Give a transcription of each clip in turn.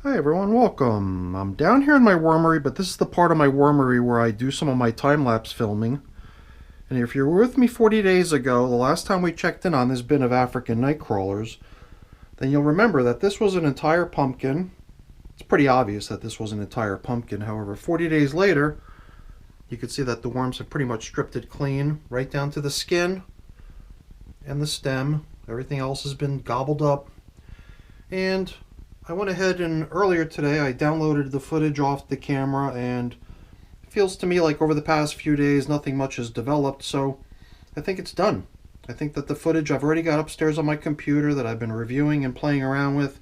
Hi everyone, welcome. I'm down here in my wormery, but this is the part of my wormery where I do some of my time-lapse filming. And if you were with me 40 days ago, the last time we checked in on this bin of African night crawlers, then you'll remember that this was an entire pumpkin. It's pretty obvious that this was an entire pumpkin. However, 40 days later, you can see that the worms have pretty much stripped it clean, right down to the skin and the stem. Everything else has been gobbled up. And I went ahead and earlier today I downloaded the footage off the camera, and it feels to me like over the past few days nothing much has developed, so I think it's done. I think that the footage I've already got upstairs on my computer that I've been reviewing and playing around with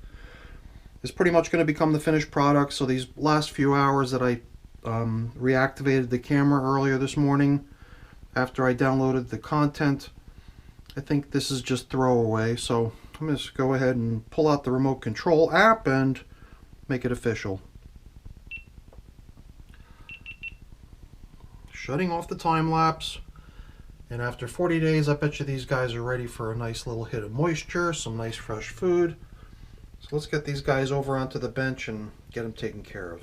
is pretty much going to become the finished product. So these last few hours that I reactivated the camera earlier this morning after I downloaded the content, I think this is just throwaway. So I'm going to go ahead and pull out the remote control app and make it official. Shutting off the time lapse. And after 40 days, I bet you these guys are ready for a nice little hit of moisture, some nice fresh food. So let's get these guys over onto the bench and get them taken care of.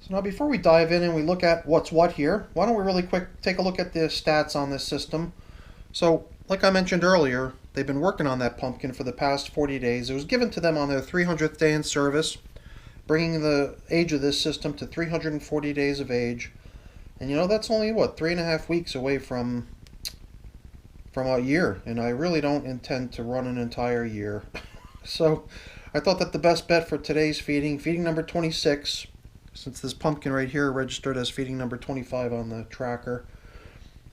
So now before we dive in and we look at what's what here, why don't we really quick take a look at the stats on this system. So like I mentioned earlier, they've been working on that pumpkin for the past 40 days. It was given to them on their 300th day in service, bringing the age of this system to 340 days of age. And you know, that's only, what, 3.5 weeks away from a year. And I really don't intend to run an entire year. So I thought that the best bet for today's feeding number 26, since this pumpkin right here registered as feeding number 25 on the tracker,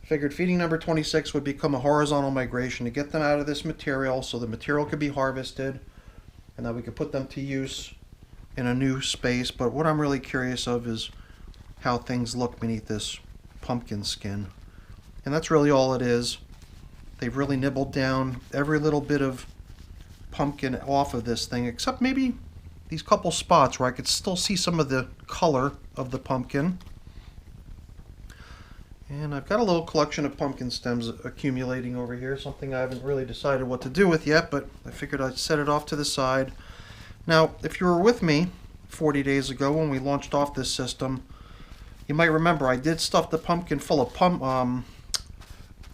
I figured feeding number 26 would become a horizontal migration to get them out of this material so the material could be harvested and that we could put them to use in a new space. But what I'm really curious of is how things look beneath this pumpkin skin. And that's really all it is. They've really nibbled down every little bit of pumpkin off of this thing, except maybe these couple spots where I could still see some of the color of the pumpkin. And I've got a little collection of pumpkin stems accumulating over here, something I haven't really decided what to do with yet, but I figured I'd set it off to the side. Now, if you were with me 40 days ago when we launched off this system, you might remember I did stuff the pumpkin full of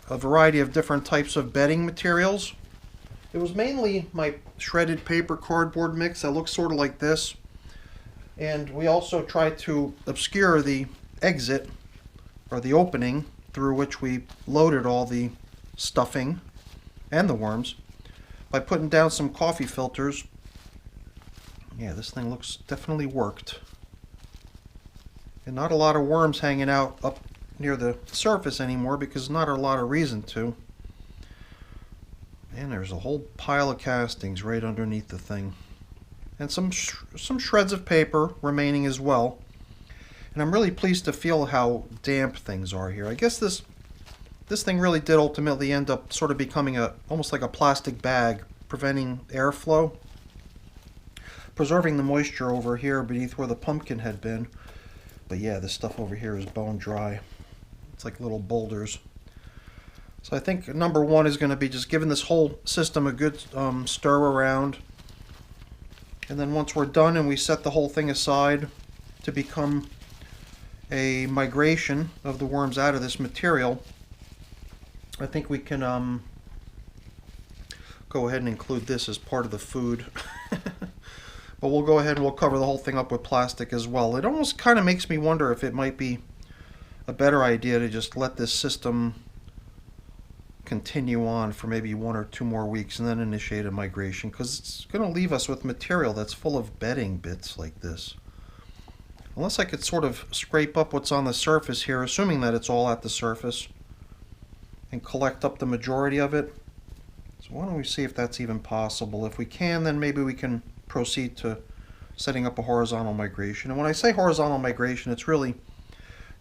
a variety of different types of bedding materials. It was mainly my shredded paper cardboard mix that looks sort of like this. And we also tried to obscure the exit, or the opening, through which we loaded all the stuffing and the worms by putting down some coffee filters. Yeah, this thing looks definitely worked. And not a lot of worms hanging out up near the surface anymore because not a lot of reason to. And there's a whole pile of castings right underneath the thing. And some shreds of paper remaining as well. And I'm really pleased to feel how damp things are here. I guess this thing really did ultimately end up sort of becoming almost like a plastic bag, preventing airflow, preserving the moisture over here beneath where the pumpkin had been. But yeah, this stuff over here is bone dry. It's like little boulders. So I think number one is going to be just giving this whole system a good stir around. And then once we're done and we set the whole thing aside to become a migration of the worms out of this material, I think we can go ahead and include this as part of the food. But we'll go ahead and we'll cover the whole thing up with plastic as well. It almost kind of makes me wonder if it might be a better idea to just let this system continue on for maybe 1 or 2 more weeks and then initiate a migration, because it's going to leave us with material that's full of bedding bits like this. Unless I could sort of scrape up what's on the surface here, assuming that it's all at the surface, and collect up the majority of it. So why don't we see if that's even possible. If we can, then maybe we can proceed to setting up a horizontal migration. And when I say horizontal migration, it's really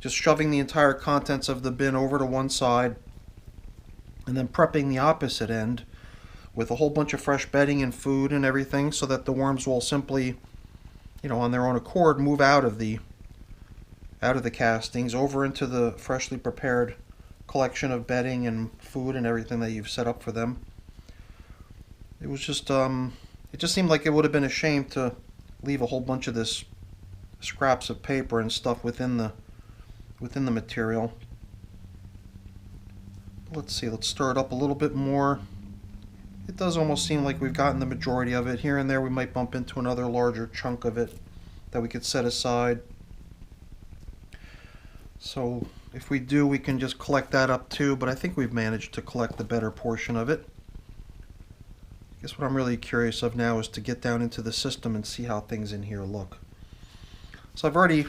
just shoving the entire contents of the bin over to one side and then prepping the opposite end with a whole bunch of fresh bedding and food and everything, so that the worms will simply, on their own accord, move out of the castings over into the freshly prepared collection of bedding and food and everything that you've set up for them. It was just, it just seemed like it would have been a shame to leave a whole bunch of this scraps of paper and stuff within the material. Let's see, let's stir it up a little bit more. It does almost seem like we've gotten the majority of it. Here and there we might bump into another larger chunk of it that we could set aside. So if we do, we can just collect that up too, but I think we've managed to collect the better portion of it. I guess what I'm really curious of now is to get down into the system and see how things in here look. So I've already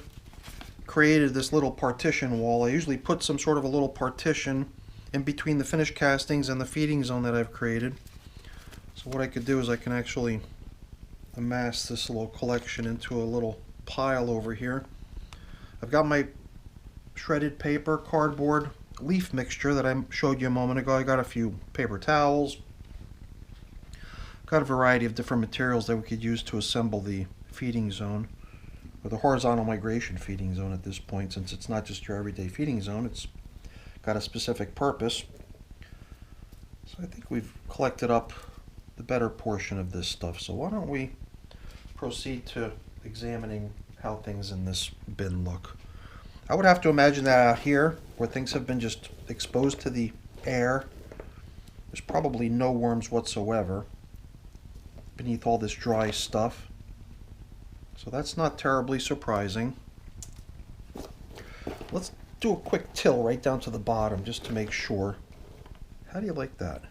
created this little partition wall. I usually put some sort of a little partition in between the finished castings and the feeding zone that I've created. So what I could do is I can actually amass this little collection into a little pile over here. I've got my shredded paper, cardboard, leaf mixture that I showed you a moment ago. I got a few paper towels. Got a variety of different materials that we could use to assemble the feeding zone, or the horizontal migration feeding zone at this point, since it's not just your everyday feeding zone, it's got a specific purpose. So I think we've collected up the better portion of this stuff. So why don't we proceed to examining how things in this bin look. I would have to imagine that out here, where things have been just exposed to the air, there's probably no worms whatsoever beneath all this dry stuff. So that's not terribly surprising. Let's do a quick till right down to the bottom just to make sure. How do you like that?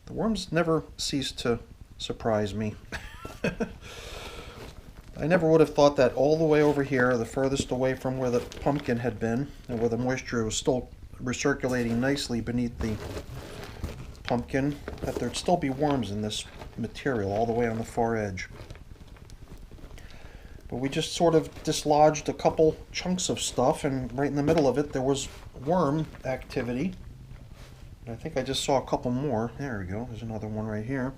The worms never cease to surprise me. I never would have thought that all the way over here, the furthest away from where the pumpkin had been, and where the moisture was still recirculating nicely beneath the pumpkin, that there'd still be worms in this material all the way on the far edge. But we just sort of dislodged a couple chunks of stuff, and right in the middle of it there was worm activity. I think I just saw a couple more. There we go. There's another one right here.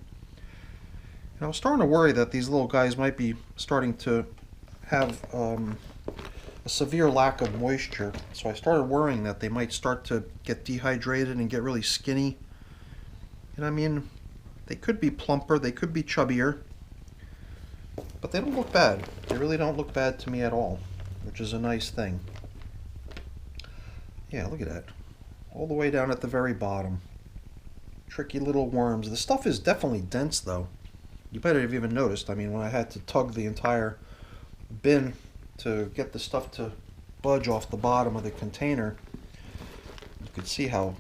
And I was starting to worry that these little guys might be starting to have a severe lack of moisture. So I started worrying that they might start to get dehydrated and get really skinny. And I mean, they could be plumper, they could be chubbier, but they don't look bad. They really don't look bad to me at all, which is a nice thing. Yeah, look at that. All the way down at the very bottom. Tricky little worms. The stuff is definitely dense though. You better have even noticed. I mean, when I had to tug the entire bin to get the stuff to budge off the bottom of the container, you could see how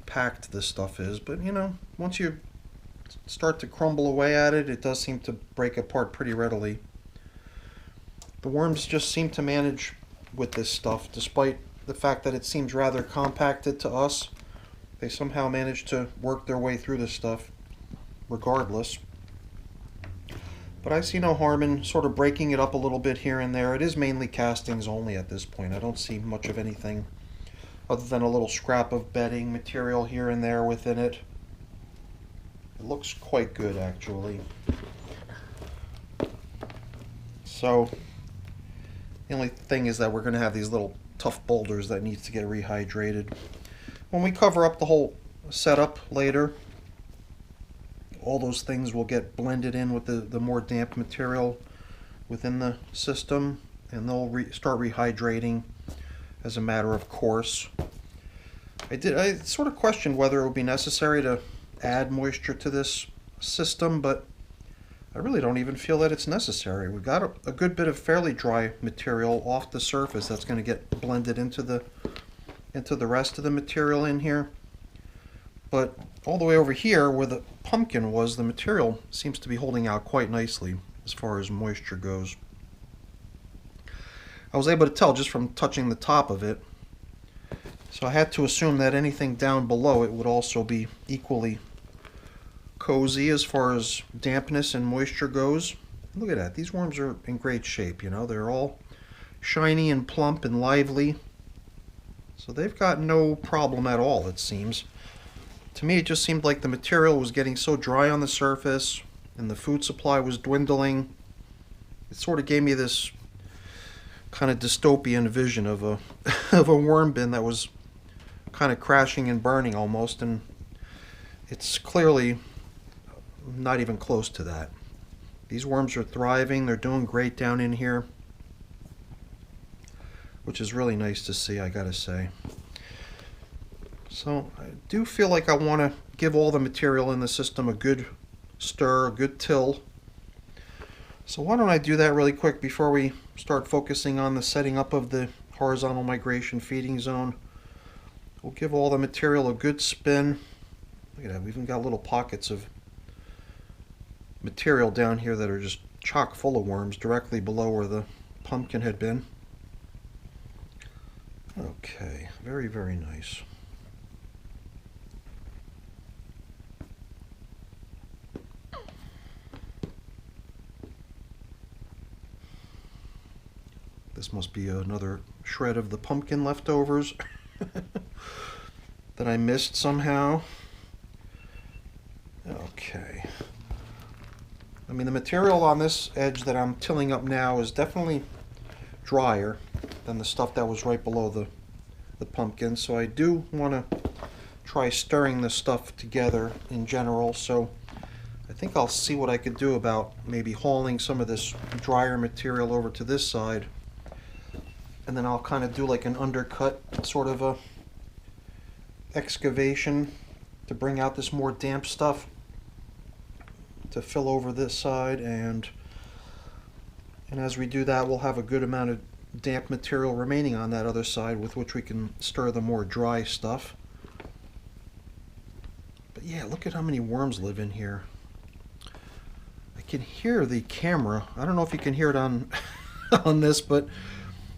packed this stuff is. But you know, once you start to crumble away at it, it does seem to break apart pretty readily. The worms just seem to manage with this stuff, despite the fact that it seems rather compacted to us. They somehow manage to work their way through this stuff regardless. But I see no harm in sort of breaking it up a little bit here and there. It is mainly castings only at this point. I don't see much of anything other than a little scrap of bedding material here and there within it. It looks quite good actually. So the only thing is that we're going to have these little tough boulders that needs to get rehydrated. When we cover up the whole setup later, all those things will get blended in with the more damp material within the system, and they'll start rehydrating as a matter of course. I sort of questioned whether it would be necessary to add moisture to this system, but I really don't even feel that it's necessary. We've got a good bit of fairly dry material off the surface that's going to get blended into the rest of the material in here. But all the way over here where the pumpkin was, the material seems to be holding out quite nicely as far as moisture goes. I was able to tell just from touching the top of it, so I had to assume that anything down below it would also be equally cozy as far as dampness and moisture goes. Look at that. These worms are in great shape, you know. They're all shiny and plump and lively. So they've got no problem at all, it seems. To me, it just seemed like the material was getting so dry on the surface and the food supply was dwindling. It sort of gave me this kind of dystopian vision of a of a worm bin that was kind of crashing and burning almost, and it's clearly not even close to that. These worms are thriving. They're doing great down in here, which is really nice to see, I gotta say. So I do feel like I want to give all the material in the system a good stir, a good till. So why don't I do that really quick before we start focusing on the setting up of the horizontal migration feeding zone. We'll give all the material a good spin. Look at that, we've even got little pockets of material down here that are just chock full of worms directly below where the pumpkin had been. Okay, very, very nice. This must be another shred of the pumpkin leftovers that I missed somehow. Okay. I mean, the material on this edge that I'm tilling up now is definitely drier than the stuff that was right below the pumpkin. So I do want to try stirring this stuff together in general. So I think I'll see what I could do about maybe hauling some of this drier material over to this side. And then I'll kind of do like an undercut sort of a excavation to bring out this more damp stuff to fill over this side, and as we do that, we'll have a good amount of damp material remaining on that other side with which we can stir the more dry stuff. But yeah, look at how many worms live in here. I can hear the camera. I don't know if you can hear it on on this, but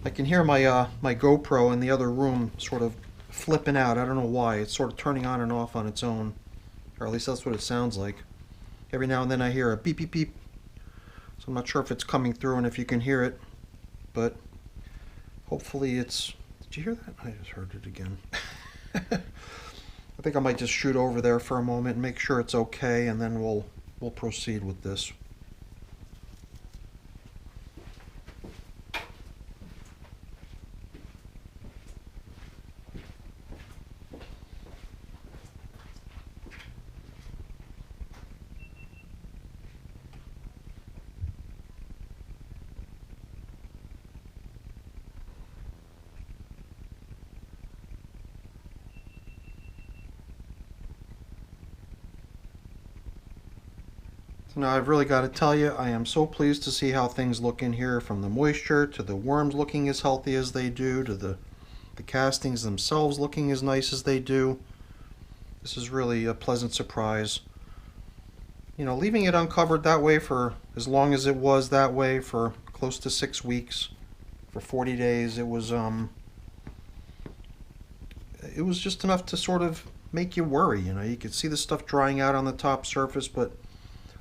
I can hear my my GoPro in the other room sort of flipping out. I don't know why. It's sort of turning on and off on its own, or at least that's what it sounds like. Every now and then I hear a beep, beep, beep. So I'm not sure if it's coming through and if you can hear it, but hopefully it's... Did you hear that? I just heard it again. I think I might just shoot over there for a moment and make sure it's okay, and then we'll proceed with this. So now I've really got to tell you, I am so pleased to see how things look in here, from the moisture to the worms looking as healthy as they do, to the castings themselves looking as nice as they do. This is really a pleasant surprise. You know, leaving it uncovered that way for as long as it was that way, for close to 6 weeks, for 40 days, it was just enough to sort of make you worry. You know, you could see the stuff drying out on the top surface, but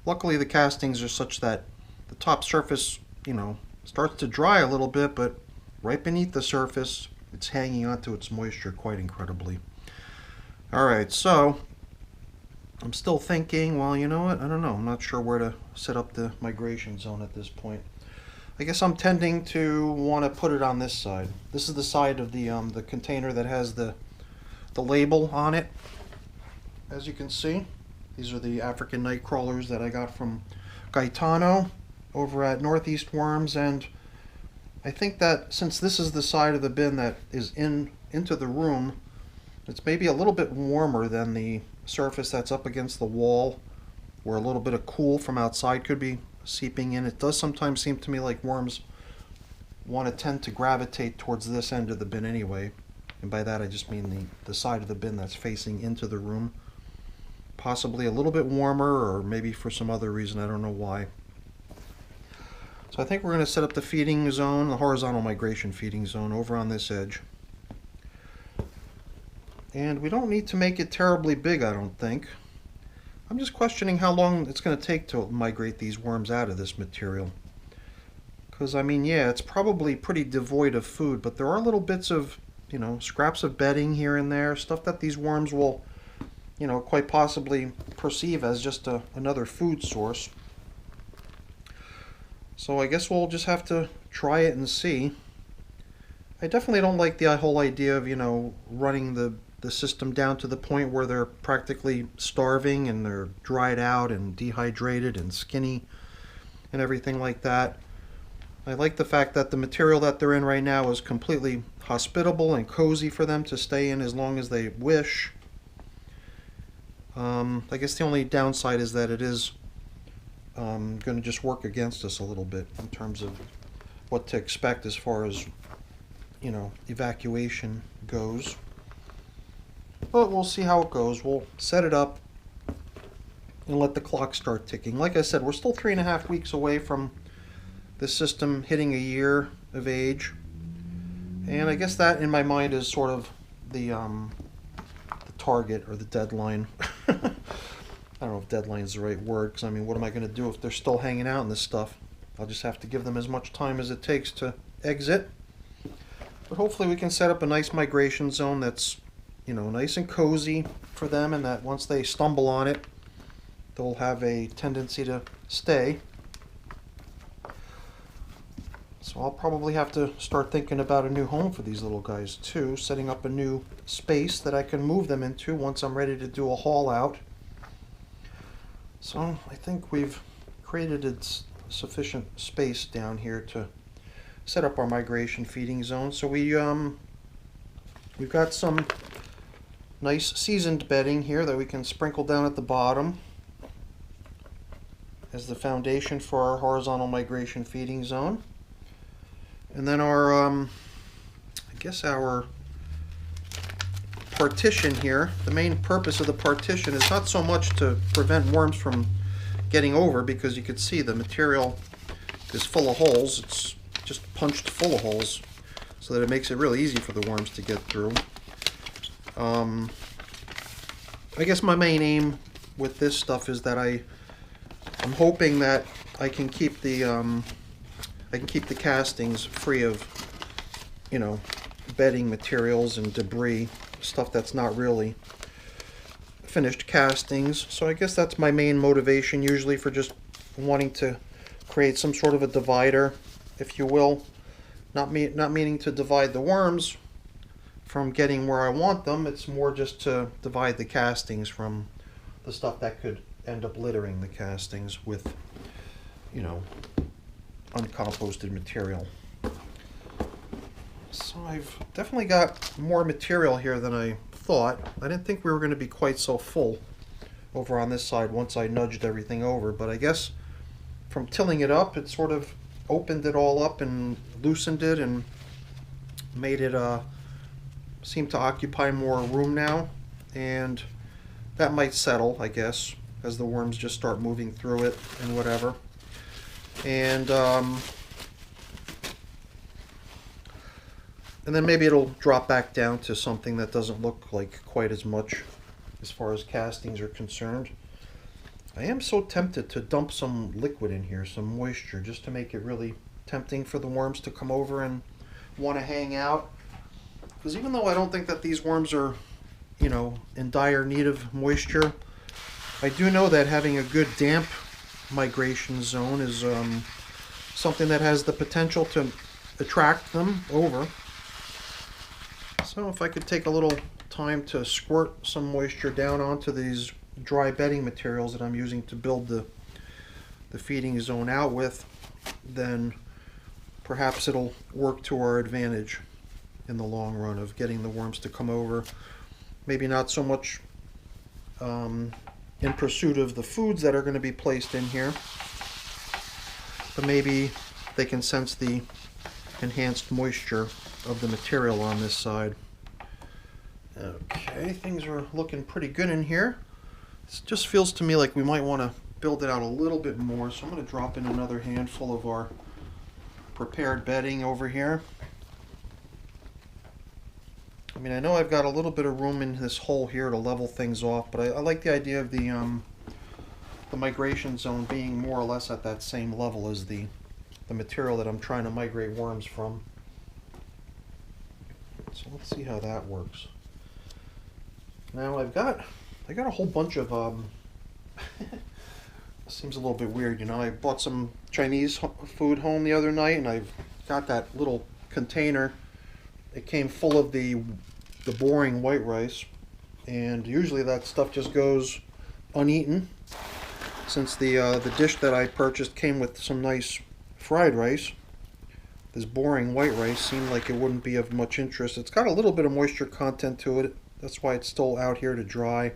luckily the castings are such that the top surface, you know, starts to dry a little bit, but right beneath the surface, it's hanging onto its moisture quite incredibly. Alright, so I'm still thinking, well, you know what, I don't know, I'm not sure where to set up the migration zone at this point. I guess I'm tending to want to put it on this side. This is the side of the container that has the label on it. As you can see, these are the African night crawlers that I got from Gaetano over at Northeast Worms, and I think that since this is the side of the bin that is into the room, it's maybe a little bit warmer than the surface that's up against the wall, where a little bit of cool from outside could be seeping in. It does sometimes seem to me like worms want to tend to gravitate towards this end of the bin anyway, and by that I just mean the side of the bin that's facing into the room. Possibly a little bit warmer, or maybe for some other reason, I don't know why. So I think we're going to set up the feeding zone, the horizontal migration feeding zone, over on this edge. And we don't need to make it terribly big, I don't think. I'm just questioning how long it's going to take to migrate these worms out of this material. Because, I mean, yeah, it's probably pretty devoid of food, but there are little bits of, you know, scraps of bedding here and there, stuff that these worms will, you know, quite possibly perceive as just another food source. So I guess we'll just have to try it and see. I definitely don't like the whole idea of, you know, running the the system down to the point where they're practically starving and they're dried out and dehydrated and skinny and everything like that. I like the fact that the material that they're in right now is completely hospitable and cozy for them to stay in as long as they wish. I guess the only downside is that it is going to just work against us a little bit in terms of what to expect as far as, you know, evacuation goes. But we'll see how it goes. We'll set it up and let the clock start ticking. Like I said, we're still 3.5 weeks away from the system hitting a year of age. And I guess that in my mind is sort of the target or the deadline. I don't know if deadline is the right word, because I mean, what am I going to do if they're still hanging out in this stuff? I'll just have to give them as much time as it takes to exit. But hopefully we can set up a nice migration zone that's, you know, nice and cozy for them, and that once they stumble on it, they'll have a tendency to stay. So I'll probably have to start thinking about a new home for these little guys too, setting up a new space that I can move them into once I'm ready to do a haul out. So I think we've created sufficient space down here to set up our migration feeding zone. So we've got some nice seasoned bedding here that we can sprinkle down at the bottom as the foundation for our horizontal migration feeding zone. And then our, I guess our partition here, the main purpose of the partition is not so much to prevent worms from getting over, because you can see the material is full of holes. It's just punched full of holes so that it makes it really easy for the worms to get through. I guess my main aim with this stuff is that I'm hoping that I can keep the castings free of, you know, bedding materials and debris, stuff that's not really finished castings. So I guess that's my main motivation usually for just wanting to create some sort of a divider, if you will. Not meaning to divide the worms from getting where I want them. It's more just to divide the castings from the stuff that could end up littering the castings with, you know, uncomposted material. So I've definitely got more material here than I thought. I didn't think we were going to be quite so full over on this side once I nudged everything over, but I guess from tilling it up, it sort of opened it all up and loosened it and made it seem to occupy more room now, and that might settle, I guess, as the worms just start moving through it and whatever. And then maybe it'll drop back down to something that doesn't look like quite as much as far as castings are concerned. I am so tempted to dump some liquid in here, some moisture, just to make it really tempting for the worms to come over and want to hang out. Because even though I don't think that these worms are, you know, in dire need of moisture, I do know that having a good damp migration zone is something that has the potential to attract them over. So if I could take a little time to squirt some moisture down onto these dry bedding materials that I'm using to build the feeding zone out with, then perhaps it'll work to our advantage in the long run of getting the worms to come over. Maybe not so much in pursuit of the foods that are going to be placed in here, but maybe they can sense the enhanced moisture of the material on this side. Okay, things are looking pretty good in here. It just feels to me like we might want to build it out a little bit more, so I'm going to drop in another handful of our prepared bedding over here. I mean, I know I've got a little bit of room in this hole here to level things off, but I like the idea of the migration zone being more or less at that same level as the material that I'm trying to migrate worms from. So let's see how that works. Now I got a whole bunch of seems a little bit weird, you know. I bought some Chinese food home the other night, and I've got that little container. It came full of the boring white rice, and usually that stuff just goes uneaten. Since the dish that I purchased came with some nice fried rice, this boring white rice seemed like it wouldn't be of much interest. It's got a little bit of moisture content to it. That's why it's still out here to dry.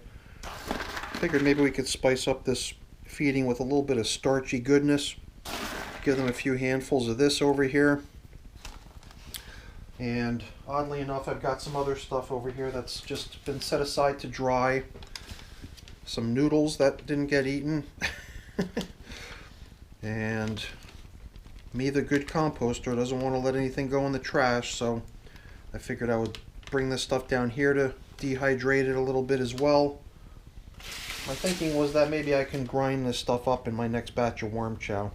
Figured maybe we could spice up this feeding with a little bit of starchy goodness. Give them a few handfuls of this over here. And oddly enough, I've got some other stuff over here that's just been set aside to dry. Some noodles that didn't get eaten. And me, the good composter, doesn't want to let anything go in the trash, so I figured I would bring this stuff down here to dehydrate it a little bit as well. My thinking was that maybe I can grind this stuff up in my next batch of worm chow.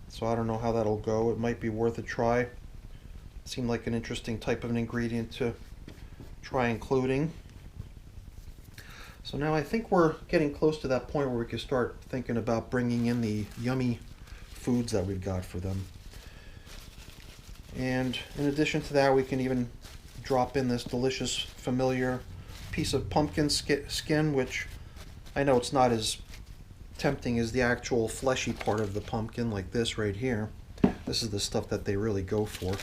So I don't know how that'll go. It might be worth a try. It seemed like an interesting type of an ingredient to try including. So now I think we're getting close to that point where we can start thinking about bringing in the yummy foods that we've got for them. And in addition to that, we can even drop in this delicious, familiar piece of pumpkin skin, which I know it's not as tempting as the actual fleshy part of the pumpkin, like this right here. This is the stuff that they really go for.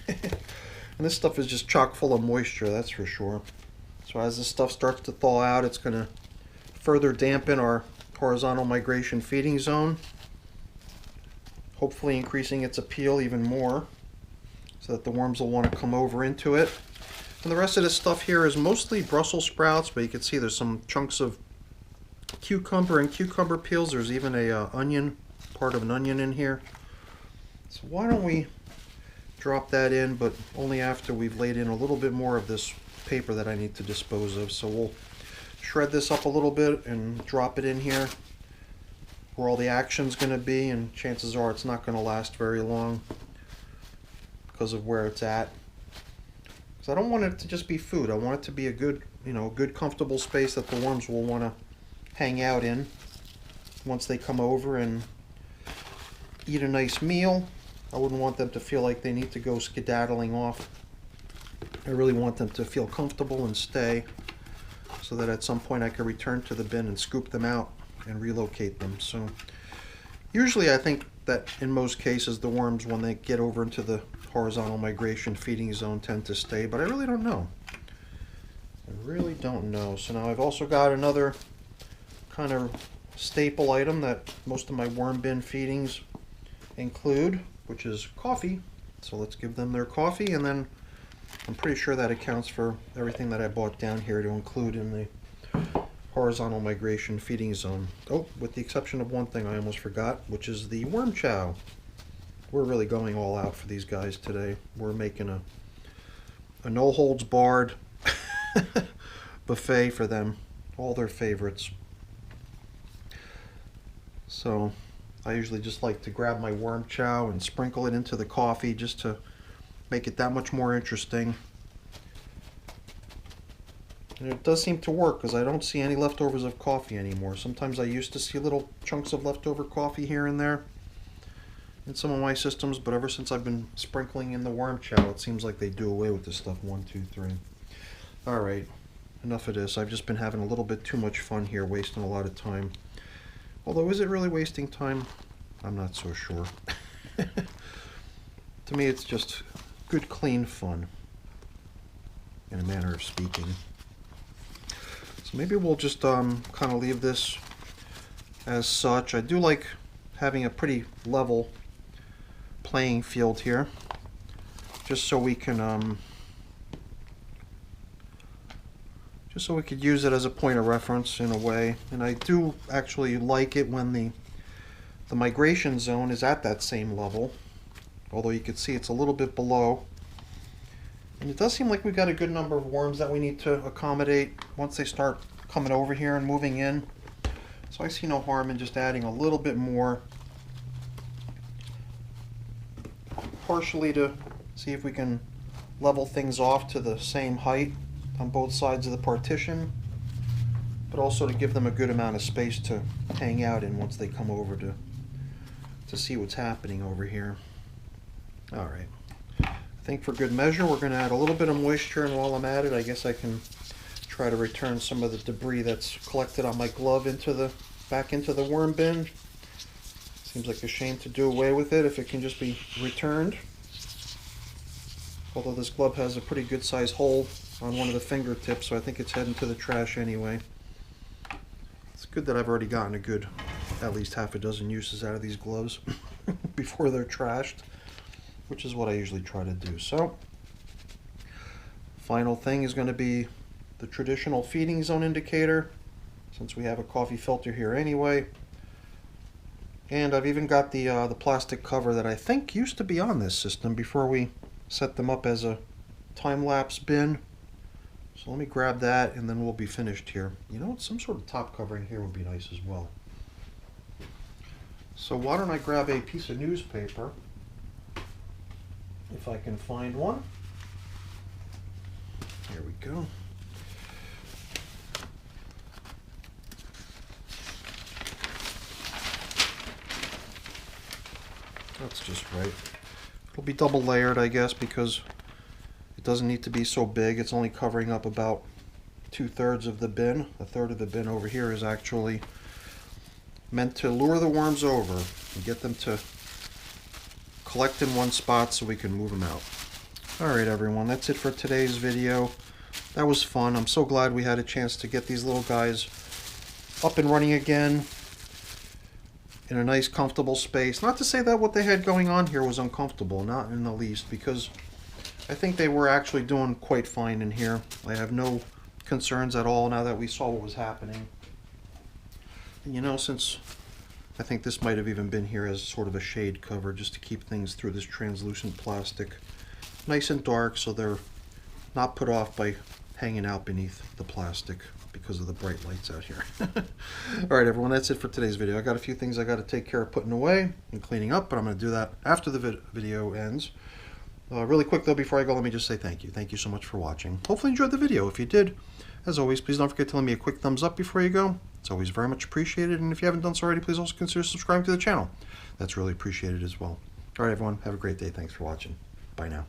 And this stuff is just chock full of moisture, that's for sure. So as this stuff starts to thaw out, it's going to further dampen our horizontal migration feeding zone, hopefully increasing its appeal even more so that the worms will want to come over into it. And the rest of this stuff here is mostly Brussels sprouts, but you can see there's some chunks of cucumber and cucumber peels. There's even a onion, part of an onion in here. So why don't we drop that in, but only after we've laid in a little bit more of this paper that I need to dispose of. So we'll shred this up a little bit and drop it in here where all the action's going to be, and chances are it's not going to last very long because of where it's at. Because I don't want it to just be food. I want it to be a good, good comfortable space that the worms will want to hang out in once they come over and eat a nice meal. I wouldn't want them to feel like they need to go skedaddling off. I really want them to feel comfortable and stay, so that at some point I can return to the bin and scoop them out and relocate them. So usually I think that in most cases the worms, when they get over into the horizontal migration feeding zone, tend to stay, but I really don't know. I really don't know. So now I've also got another kind of staple item that most of my worm bin feedings include, which is coffee. So let's give them their coffee, and then I'm pretty sure that accounts for everything that I bought down here to include in the horizontal migration feeding zone. Oh, with the exception of one thing I almost forgot, which is the worm chow. We're really going all out for these guys today. We're making a no holds barred buffet for them, all their favorites. So I usually just like to grab my worm chow and sprinkle it into the coffee just to make it that much more interesting. And it does seem to work, because I don't see any leftovers of coffee anymore. Sometimes I used to see little chunks of leftover coffee here and there in some of my systems, but ever since I've been sprinkling in the worm chow, it seems like they do away with this stuff. 1, 2, 3. Alright, enough of this. I've just been having a little bit too much fun here, wasting a lot of time. Although, is it really wasting time? I'm not so sure. To me, it's just good, clean fun, in a manner of speaking. So maybe we'll just kind of leave this as such. I do like having a pretty level playing field here, just so we can just so we could use it as a point of reference in a way. And I do actually like it when the migration zone is at that same level, although you can see it's a little bit below. And it does seem like we've got a good number of worms that we need to accommodate once they start coming over here and moving in. So I see no harm in just adding a little bit more, partially to see if we can level things off to the same height on both sides of the partition, but also to give them a good amount of space to hang out in once they come over to see what's happening over here. Alright. I think for good measure we're going to add a little bit of moisture, and while I'm at it, I guess I can try to return some of the debris that's collected on my glove back into the worm bin. Seems like a shame to do away with it if it can just be returned. Although this glove has a pretty good sized hole on one of the fingertips, so I think it's heading to the trash anyway. It's good that I've already gotten a good at least half a dozen uses out of these gloves before they're trashed, which is what I usually try to do. So, final thing is going to be the traditional feeding zone indicator, since we have a coffee filter here anyway. And I've even got the plastic cover that I think used to be on this system before we set them up as a time-lapse bin. So let me grab that and then we'll be finished here. You know, some sort of top covering here would be nice as well. So why don't I grab a piece of newspaper, if I can find one. There we go. That's just right. It'll be double layered, I guess, because it doesn't need to be so big. It's only covering up about 2/3 of the bin. A third of the bin over here is actually meant to lure the worms over and get them to collect in one spot so we can move them out. Alright everyone, that's it for today's video. That was fun. I'm so glad we had a chance to get these little guys up and running again in a nice comfortable space. Not to say that what they had going on here was uncomfortable, not in the least, because I think they were actually doing quite fine in here. I have no concerns at all now that we saw what was happening. And you know, since I think this might have even been here as sort of a shade cover just to keep things through this translucent plastic nice and dark so they're not put off by hanging out beneath the plastic because of the bright lights out here. Alright everyone, that's it for today's video. I got a few things I got to take care of putting away and cleaning up, but I'm going to do that after the video ends. Really quick though, before I go, let me just say thank you. Thank you so much for watching. Hopefully you enjoyed the video. If you did, as always, please don't forget to leave me a quick thumbs up before you go. It's always very much appreciated, and if you haven't done so already, please also consider subscribing to the channel. That's really appreciated as well. Alright everyone, have a great day. Thanks for watching. Bye now.